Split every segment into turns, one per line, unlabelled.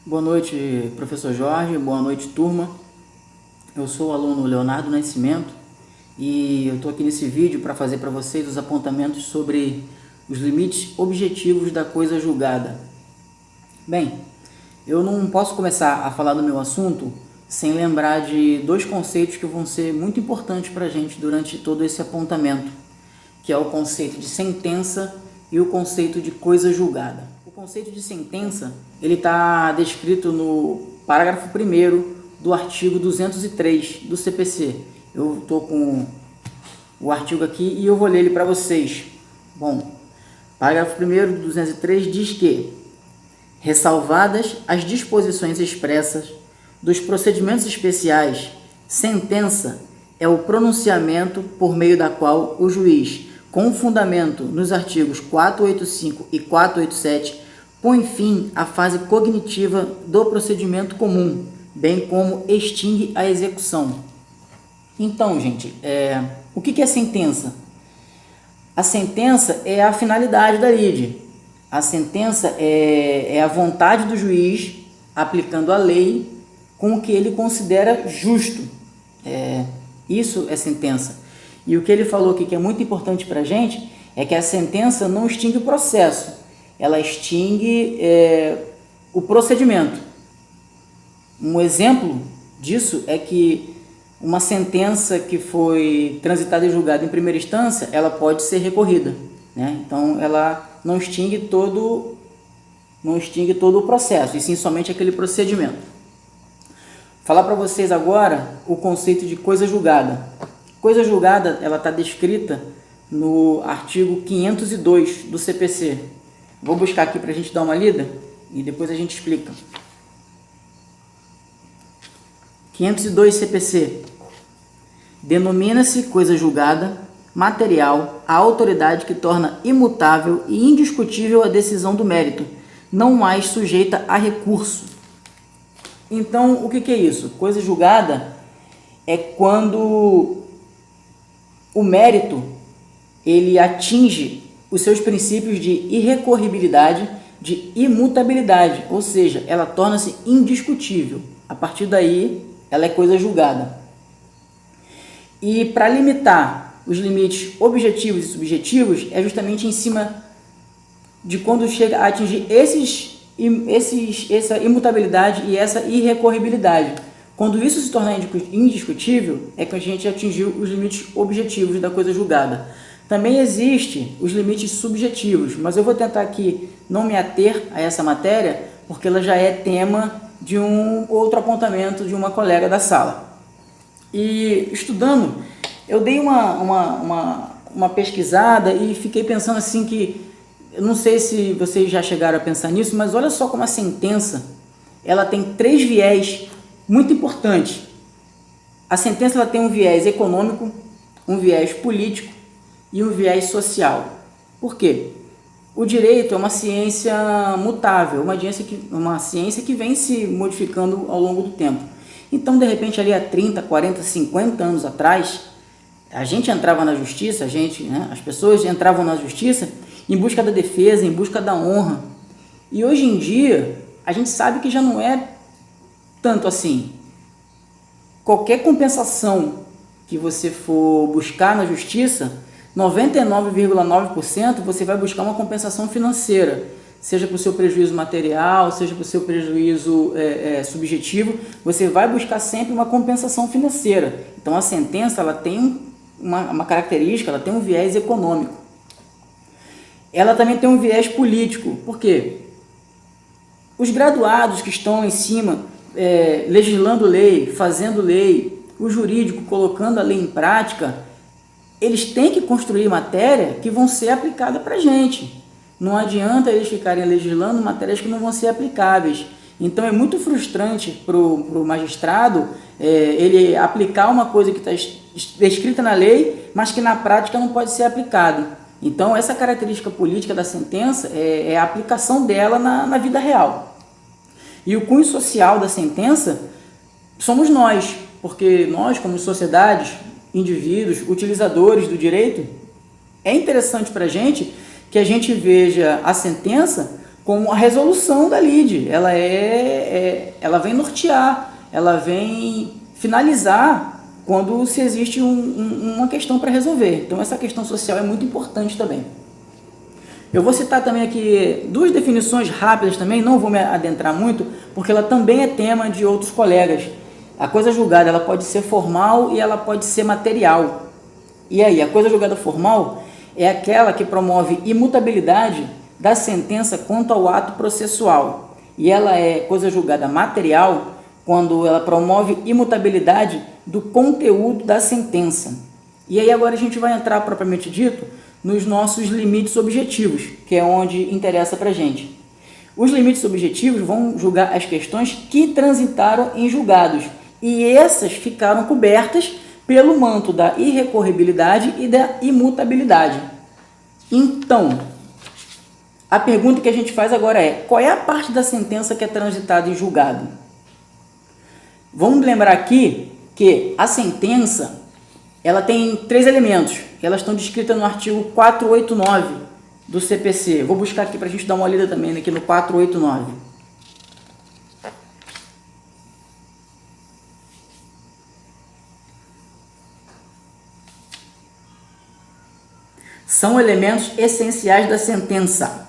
Boa noite, professor Jorge. Boa noite, turma. Eu sou o aluno Leonardo Nascimento e eu estou aqui nesse vídeo para fazer para vocês os apontamentos sobre os limites objetivos da coisa julgada. Bem, eu não posso começar a falar do meu assunto sem lembrar de dois conceitos que vão ser muito importantes para a gente durante todo esse apontamento, que é o conceito de sentença e o conceito de coisa julgada. O conceito de sentença, ele está descrito no parágrafo 1º do artigo 203 do CPC. Eu estou com o artigo aqui e eu vou ler ele para vocês. Bom, parágrafo 1º do 203 diz que, ressalvadas as disposições expressas dos procedimentos especiais, sentença é o pronunciamento por meio da qual o juiz, com fundamento nos artigos 485 e 487, põe fim à fase cognitiva do procedimento comum, bem como extingue a execução. Então, gente, o que é sentença? A sentença é a finalidade da lide. A sentença é a vontade do juiz aplicando a lei com o que ele considera justo. Isso é sentença. E o que ele falou aqui que é muito importante para a gente é que a sentença não extingue o processo, ela extingue o procedimento. Um exemplo disso é que uma sentença que foi transitada e julgada em primeira instância, ela pode ser recorrida, né? Então, ela não extingue todo o processo, e sim somente aquele procedimento. Falar para vocês agora o conceito de coisa julgada. Coisa julgada, ela está descrita no artigo 502 do CPC. Vou buscar aqui para a gente dar uma lida e depois a gente explica. 502 CPC. Denomina-se coisa julgada material a autoridade que torna imutável e indiscutível a decisão do mérito, não mais sujeita a recurso. Então, o que é isso? Coisa julgada é quando o mérito ele atinge os seus princípios de irrecorribilidade, de imutabilidade, ou seja, ela torna-se indiscutível. A partir daí, ela é coisa julgada. E para limitar os limites objetivos e subjetivos, é justamente em cima de quando chega a atingir essa imutabilidade e essa irrecorribilidade. Quando isso se tornar indiscutível, é que a gente atingiu os limites objetivos da coisa julgada. Também existem os limites subjetivos, mas eu vou tentar aqui não me ater a essa matéria, porque ela já é tema de um outro apontamento de uma colega da sala. E estudando, eu dei uma pesquisada e fiquei pensando assim que, eu não sei se vocês já chegaram a pensar nisso, mas olha só como a sentença, ela tem 3 viés muito importantes. A sentença ela tem um viés econômico, um viés político e um viés social. Por quê? O direito é uma ciência mutável, uma ciência que vem se modificando ao longo do tempo. Então, de repente, ali há 30, 40, 50 anos atrás, a gente entrava na justiça, as pessoas entravam na justiça em busca da defesa, em busca da honra. E hoje em dia, a gente sabe que já não é tanto assim. Qualquer compensação que você for buscar na justiça, 99,9% você vai buscar uma compensação financeira, seja para o seu prejuízo material, seja para o seu prejuízo subjetivo, você vai buscar sempre uma compensação financeira. Então a sentença ela tem uma característica, ela tem um viés econômico. Ela também tem um viés político. Por quê? Os graduados que estão em cima, legislando lei, fazendo lei, o jurídico colocando a lei em prática, eles têm que construir matéria que vão ser aplicada para a gente. Não adianta eles ficarem legislando matérias que não vão ser aplicáveis. Então é muito frustrante para o magistrado ele aplicar uma coisa que está escrita na lei, mas que na prática não pode ser aplicado. Então essa característica política da sentença é a aplicação dela na vida real. E o cunho social da sentença somos nós, porque nós, como sociedades, indivíduos, utilizadores do direito, é interessante para a gente que a gente veja a sentença com a resolução da lide. Ela vem nortear, ela vem finalizar quando se existe uma questão para resolver. Então essa questão social é muito importante também. Eu vou citar também aqui duas definições rápidas também, não vou me adentrar muito, porque ela também é tema de outros colegas. A coisa julgada, ela pode ser formal e ela pode ser material. E aí, a coisa julgada formal é aquela que promove imutabilidade da sentença quanto ao ato processual. E ela é coisa julgada material quando ela promove imutabilidade do conteúdo da sentença. E aí agora a gente vai entrar, propriamente dito, nos nossos limites objetivos, que é onde interessa para a gente. Os limites objetivos vão julgar as questões que transitaram em julgados, e essas ficaram cobertas pelo manto da irrecorribilidade e da imutabilidade. Então, a pergunta que a gente faz agora é: qual é a parte da sentença que é transitada em julgado? Vamos lembrar aqui que a sentença, ela tem 3 elementos, que elas estão descritas no artigo 489 do CPC. Vou buscar aqui para a gente dar uma olhada também aqui no 489. São elementos essenciais da sentença: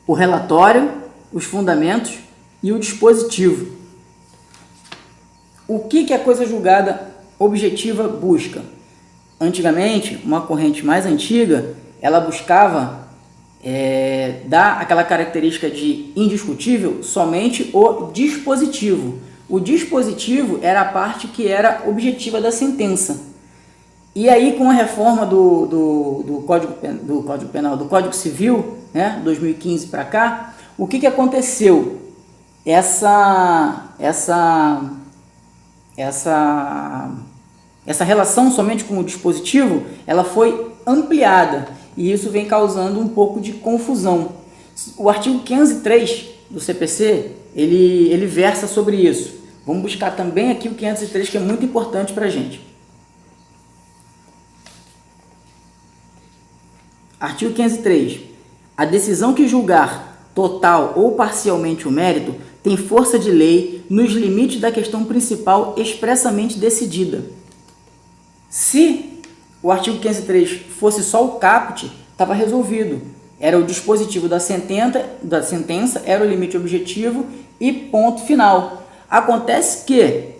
o relatório, os fundamentos e o dispositivo. O que a coisa julgada objetiva busca? Antigamente, uma corrente mais antiga, ela buscava dar aquela característica de indiscutível somente o dispositivo. O dispositivo era a parte que era objetiva da sentença. E aí, com a reforma do Código Penal, do Código Civil, né, 2015 para cá, o que aconteceu? Essa relação somente com o dispositivo, ela foi ampliada, e isso vem causando um pouco de confusão. O artigo 503 do CPC, ele versa sobre isso. Vamos buscar também aqui o 503, que é muito importante para a gente. Artigo 503. A decisão que julgar total ou parcialmente o mérito tem força de lei nos limites da questão principal expressamente decidida. Se o artigo 503 fosse só o caput, estava resolvido. Era o dispositivo da sentença, era o limite objetivo e ponto final. Acontece que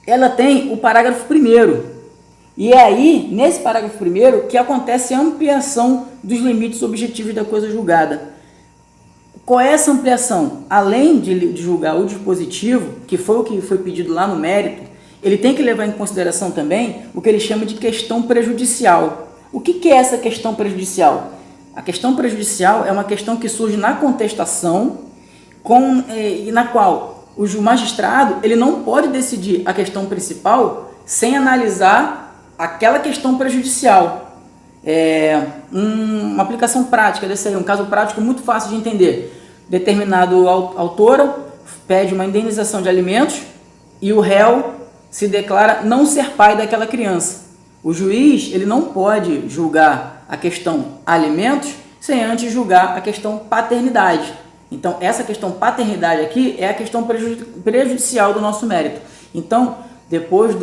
ela tem o parágrafo 1º. E é aí, nesse parágrafo 1º, que acontece a ampliação dos limites objetivos da coisa julgada. Qual é essa ampliação? Além de julgar o dispositivo, que foi o que foi pedido lá no mérito, ele tem que levar em consideração também o que ele chama de questão prejudicial. O que é essa questão prejudicial? A questão prejudicial é uma questão que surge na contestação e na qual o magistrado ele não pode decidir a questão principal sem analisar aquela questão prejudicial. Uma aplicação prática desse aí, um caso prático muito fácil de entender. Determinado autor pede uma indenização de alimentos e o réu se declara não ser pai daquela criança. O juiz ele não pode julgar a questão alimentos sem antes julgar a questão paternidade. Então, essa questão paternidade aqui é a questão prejudicial do nosso mérito. Então, depois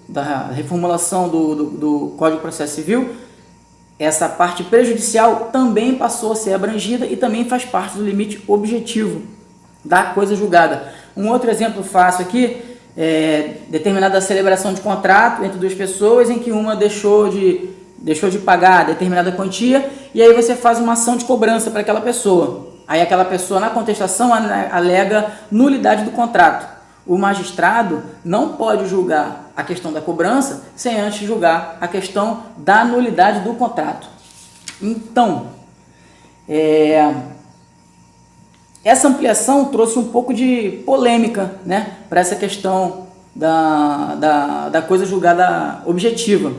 da reformulação do Código de Processo Civil, essa parte prejudicial também passou a ser abrangida e também faz parte do limite objetivo da coisa julgada. Um outro exemplo fácil aqui é determinada celebração de contrato entre duas pessoas em que uma deixou de pagar determinada quantia e aí você faz uma ação de cobrança para aquela pessoa. Aí aquela pessoa na contestação alega nulidade do contrato. O magistrado não pode julgar a questão da cobrança sem antes julgar a questão da nulidade do contrato. Então, essa ampliação trouxe um pouco de polêmica, né, para essa questão da coisa julgada objetiva.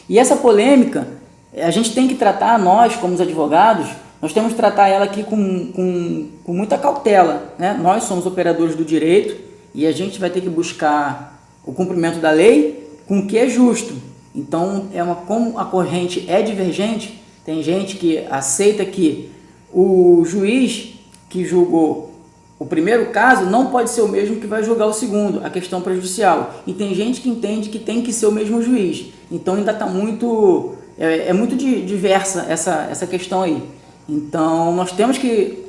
E essa polêmica, a gente tem que tratar, nós como os advogados, nós temos que tratar ela aqui com muita cautela, né? Nós somos operadores do direito, e a gente vai ter que buscar o cumprimento da lei com o que é justo. Então, como a corrente é divergente, tem gente que aceita que o juiz que julgou o primeiro caso não pode ser o mesmo que vai julgar o segundo, a questão prejudicial. E tem gente que entende que tem que ser o mesmo juiz. Então ainda está muito... É muito diversa essa questão aí. Então nós temos que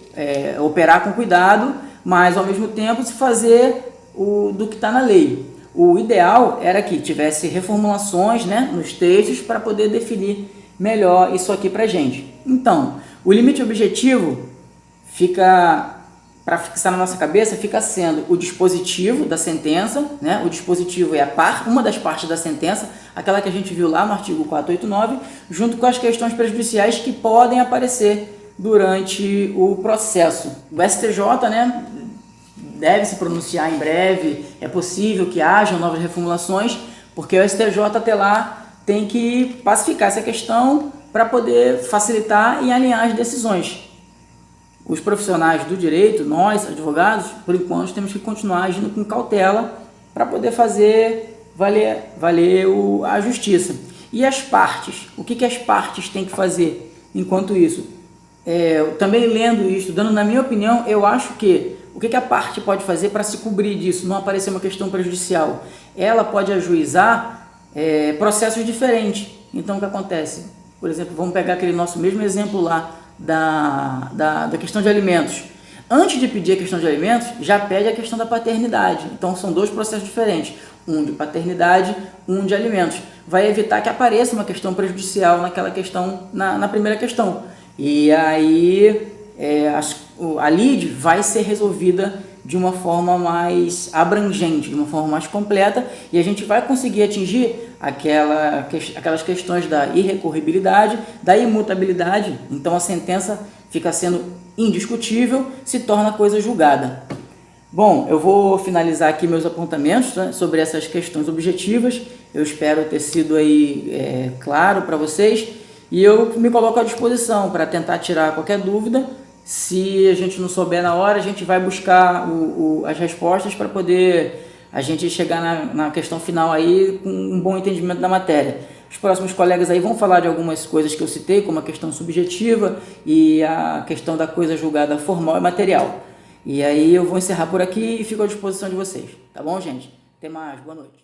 operar com cuidado, mas ao mesmo tempo se fazer do que está na lei. O ideal era que tivesse reformulações, né, nos textos para poder definir melhor isso aqui para a gente. Então, o limite objetivo fica, para fixar na nossa cabeça, fica sendo o dispositivo da sentença, né? O dispositivo é uma das partes da sentença, aquela que a gente viu lá no artigo 489, junto com as questões prejudiciais que podem aparecer durante o processo. O STJ, né, deve se pronunciar em breve, é possível que hajam novas reformulações, porque o STJ até lá tem que pacificar essa questão para poder facilitar e alinhar as decisões. Os profissionais do direito, nós, advogados, por enquanto temos que continuar agindo com cautela para poder fazer valer a justiça. E as partes? O que as partes têm que fazer enquanto isso? Também lendo e estudando, na minha opinião, eu acho que o que a parte pode fazer para se cobrir disso, não aparecer uma questão prejudicial? Ela pode ajuizar processos diferentes. Então, o que acontece? Por exemplo, vamos pegar aquele nosso mesmo exemplo lá da questão de alimentos. Antes de pedir a questão de alimentos, já pede a questão da paternidade. Então, são dois processos diferentes. Um de paternidade, um de alimentos. Vai evitar que apareça uma questão prejudicial naquela questão, na primeira questão. E aí a lide vai ser resolvida de uma forma mais abrangente, de uma forma mais completa, e a gente vai conseguir atingir aquelas questões da irrecorribilidade, da imutabilidade. Então a sentença fica sendo indiscutível, se torna coisa julgada. Bom, eu vou finalizar aqui meus apontamentos, né, sobre essas questões objetivas. Eu espero ter sido aí claro para vocês, e eu me coloco à disposição para tentar tirar qualquer dúvida. Se a gente não souber na hora, a gente vai buscar as respostas para poder a gente chegar na questão final aí com um bom entendimento da matéria. Os próximos colegas aí vão falar de algumas coisas que eu citei, como a questão subjetiva e a questão da coisa julgada formal e material. E aí eu vou encerrar por aqui e fico à disposição de vocês. Tá bom, gente? Até mais. Boa noite.